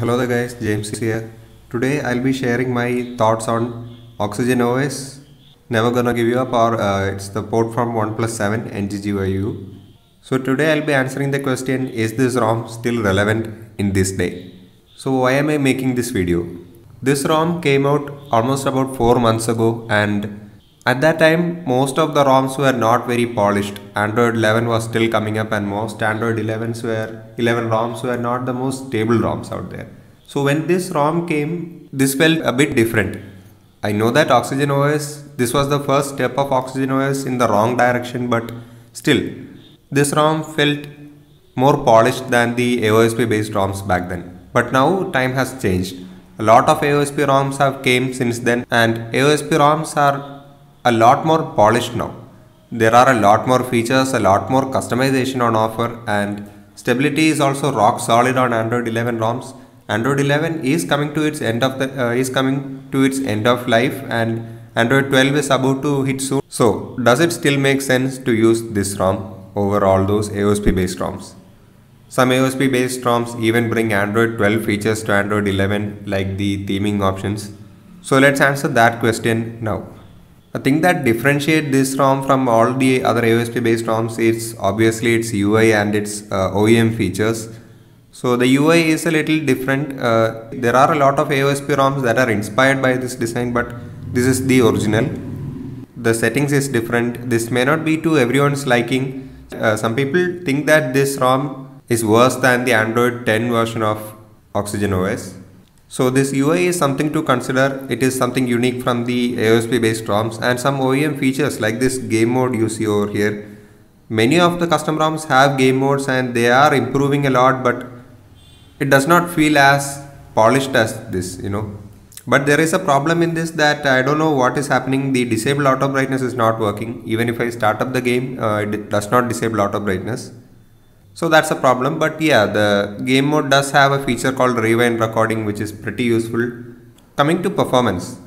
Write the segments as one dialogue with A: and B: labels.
A: Hello there guys, James here. Today I'll be sharing my thoughts on Oxygen OS. Never gonna give you up, or it's the port from OnePlus 7 NGGYU. So today I'll be answering the question, is this ROM still relevant in this day? So why am I making this video? This ROM came out almost about 4 months ago, and at that time most of the ROMs were not very polished. Android 11 was still coming up, and most Android 11 ROMs were not the most stable ROMs out there. So when this ROM came, this felt a bit different. I know that Oxygen OS, this was the first step of Oxygen OS in the wrong direction, but still, this ROM felt more polished than the AOSP based ROMs back then. But now time has changed. A lot of AOSP ROMs have came since then, and AOSP ROMs are a lot more polished now. There are a lot more features, a lot more customization on offer, and stability is also rock solid on Android 11 ROMs. Android 11 is coming to its end of life, and Android 12 is about to hit soon. So, does it still make sense to use this ROM over all those AOSP based ROMs? Some AOSP based ROMs even bring Android 12 features to Android 11, like the theming options. So let's answer that question now. A thing that differentiates this ROM from all the other AOSP based ROMs is obviously its UI and its OEM features. So the UI is a little different. There are a lot of AOSP ROMs that are inspired by this design, but this is the original. The settings is different. This may not be to everyone's liking. Some people think that this ROM is worse than the Android 10 version of Oxygen OS. So this UI is something to consider. It is something unique from the AOSP based ROMs, and some OEM features like this game mode you see over here. Many of the custom ROMs have game modes and they are improving a lot, but it does not feel as polished as this. But there is a problem in this that I don't know what is happening. The disable auto brightness is not working. Even if I start up the game, it does not disable auto brightness. So that's a problem, but yeah, the game mode does have a feature called rewind recording, which is pretty useful. Coming to performance.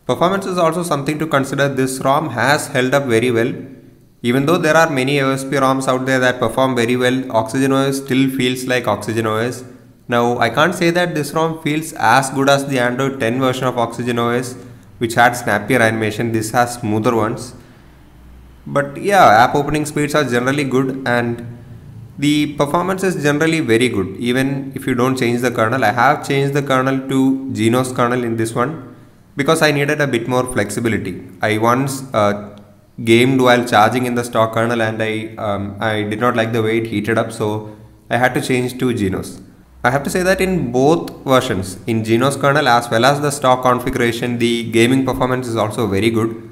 A: Performance is also something to consider. This ROM has held up very well. Even though there are many AOSP ROMs out there that perform very well, Oxygen OS still feels like Oxygen OS. Now, I can't say that this ROM feels as good as the Android 10 version of Oxygen OS, which had snappier animation. This has smoother ones. But yeah, app opening speeds are generally good, and the performance is generally very good even if you don't change the kernel. I have changed the kernel to Genos kernel in this one because I needed a bit more flexibility. I once gamed while charging in the stock kernel, and I did not like the way it heated up, so I had to change to Genos. I have to say that in both versions, in Genos kernel as well as the stock configuration, the gaming performance is also very good.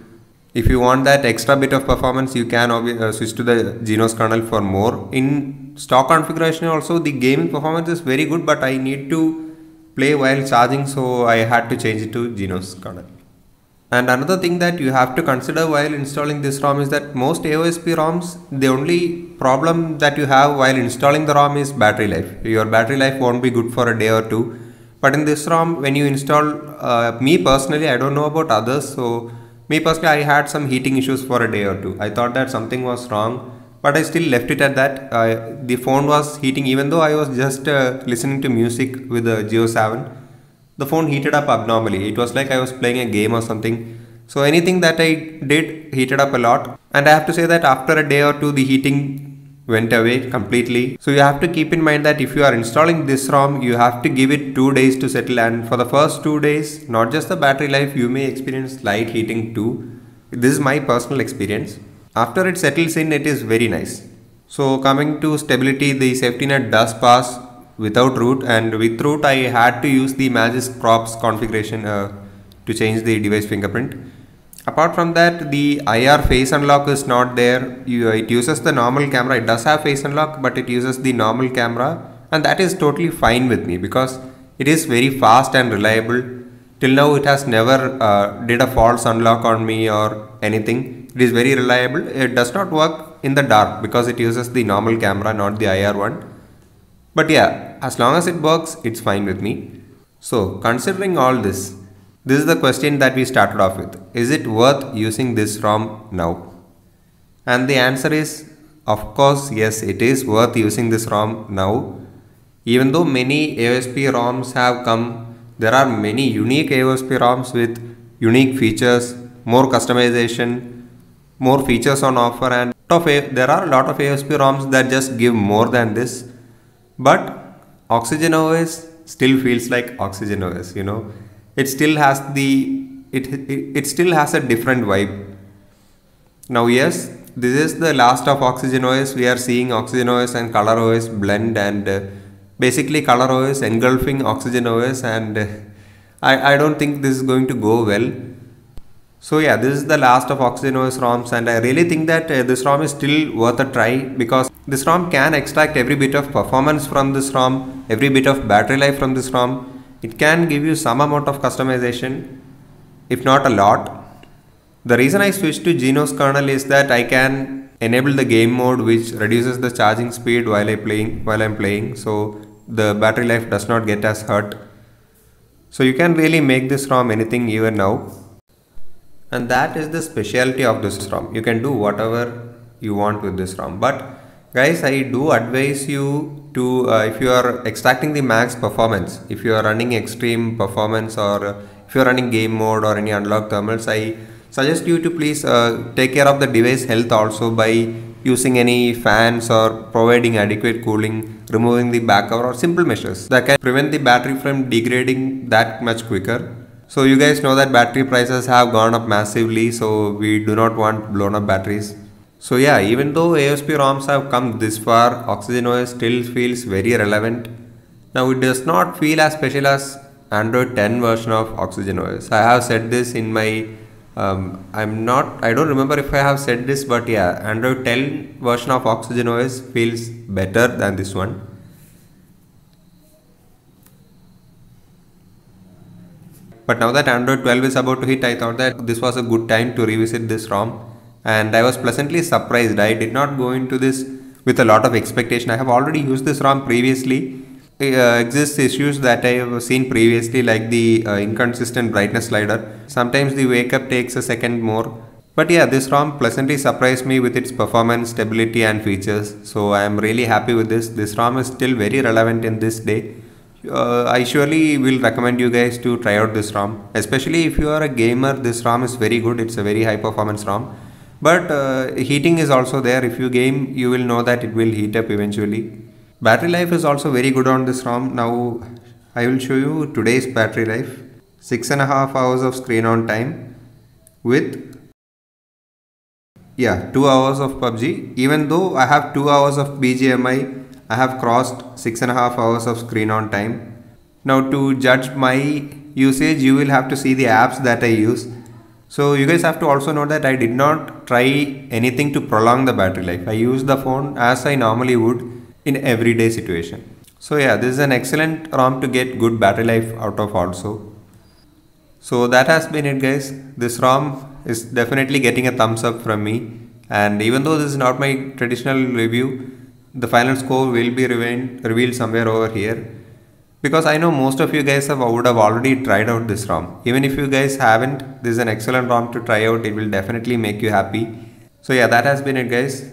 A: If you want that extra bit of performance, you can switch to the Genos kernel for more. In stock configuration also, the gaming performance is very good, but I need to play while charging, so I had to change it to Genos kernel. And another thing that you have to consider while installing this ROM is that most AOSP ROMs, the only problem that you have while installing the ROM is battery life. Your battery life won't be good for a day or two. But in this ROM, when you install, me personally, I don't know about others, so me personally, I had some heating issues for a day or two. I thought that something was wrong, but I still left it at that. The phone was heating even though I was just listening to music with the Geo 7. The phone heated up abnormally. It was like I was playing a game or something. So anything that I did heated up a lot. And I have to say that after a day or two, the heating went away completely. So you have to keep in mind that if you are installing this ROM, you have to give it 2 days to settle, and for the first 2 days, not just the battery life, you may experience slight heating too. This is my personal experience. After it settles in, it is very nice. So coming to stability, the safety net does pass without root, and with root I had to use the Magisk Props configuration to change the device fingerprint. Apart from that, the IR face unlock is not there. It uses the normal camera. It does have face unlock, but it uses the normal camera, and that is totally fine with me because it is very fast and reliable. Till now, it has never did a false unlock on me or anything. It is very reliable. It does not work in the dark because it uses the normal camera, not the IR one. But yeah, as long as it works, it's fine with me. So, considering all this, this is the question that we started off with. Is it worth using this ROM now? And the answer is, of course, yes, it is worth using this ROM now. Even though many AOSP ROMs have come, there are many unique AOSP ROMs with unique features, more customization, more features on offer, and there are a lot of AOSP ROMs that just give more than this. But Oxygen OS still feels like Oxygen OS, you know. It still has it still has a different vibe. Now yes, this is the last of Oxygen OS. We are seeing Oxygen OS and Color OS blend, and basically Color OS engulfing Oxygen OS, and I don't think this is going to go well. So yeah, this is the last of Oxygen OS ROMs, and I really think that this ROM is still worth a try, because this ROM can extract every bit of performance from this ROM, every bit of battery life from this ROM. It can give you some amount of customization, if not a lot. The reason I switched to Genos kernel is that I can enable the game mode, which reduces the charging speed while I'm playing, so the battery life does not get as hurt. So you can really make this ROM anything even now. And that is the specialty of this ROM. You can do whatever you want with this ROM. But guys, I do advise you to, if you are extracting the max performance, if you are running extreme performance, or if you are running game mode or any unlock thermals, I suggest you to please take care of the device health also by using any fans or providing adequate cooling, removing the back cover, or simple measures that can prevent the battery from degrading that much quicker. So you guys know that battery prices have gone up massively, so we do not want blown up batteries. So yeah, even though AOSP ROMs have come this far, Oxygen OS still feels very relevant. Now it does not feel as special as Android 10 version of Oxygen OS. I have said this in my I don't remember if I have said this, but yeah, Android 10 version of Oxygen OS feels better than this one. But now that Android 12 is about to hit, I thought that this was a good time to revisit this ROM, and I was pleasantly surprised. I did not go into this with a lot of expectation. I have already used this ROM previously. Exists issues that I have seen previously, like the inconsistent brightness slider. Sometimes the wake up takes a second more. But yeah, this ROM pleasantly surprised me with its performance, stability and features. So I am really happy with this. This ROM is still very relevant in this day. I surely will recommend you guys to try out this ROM. Especially if you are a gamer, this ROM is very good. It's a very high performance ROM. But heating is also there. If you game, you will know that it will heat up eventually. Battery life is also very good on this ROM. Now I will show you today's battery life. 6.5 hours of screen on time with 2 hours of PUBG. Even though I have 2 hours of BGMI, I have crossed 6.5 hours of screen on time. Now to judge my usage, you will have to see the apps that I use. So you guys have to also know that I did not try anything to prolong the battery life. I use the phone as I normally would in everyday situation. So yeah, this is an excellent ROM to get good battery life out of also. So that has been it guys. This ROM is definitely getting a thumbs up from me, and even though this is not my traditional review, the final score will be revealed somewhere over here, because I know most of you guys would have already tried out this ROM. Even if you guys haven't, this is an excellent ROM to try out. It will definitely make you happy. So yeah, that has been it guys.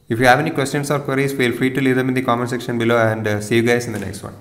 A: If you have any questions or queries, feel free to leave them in the comment section below, and see you guys in the next one.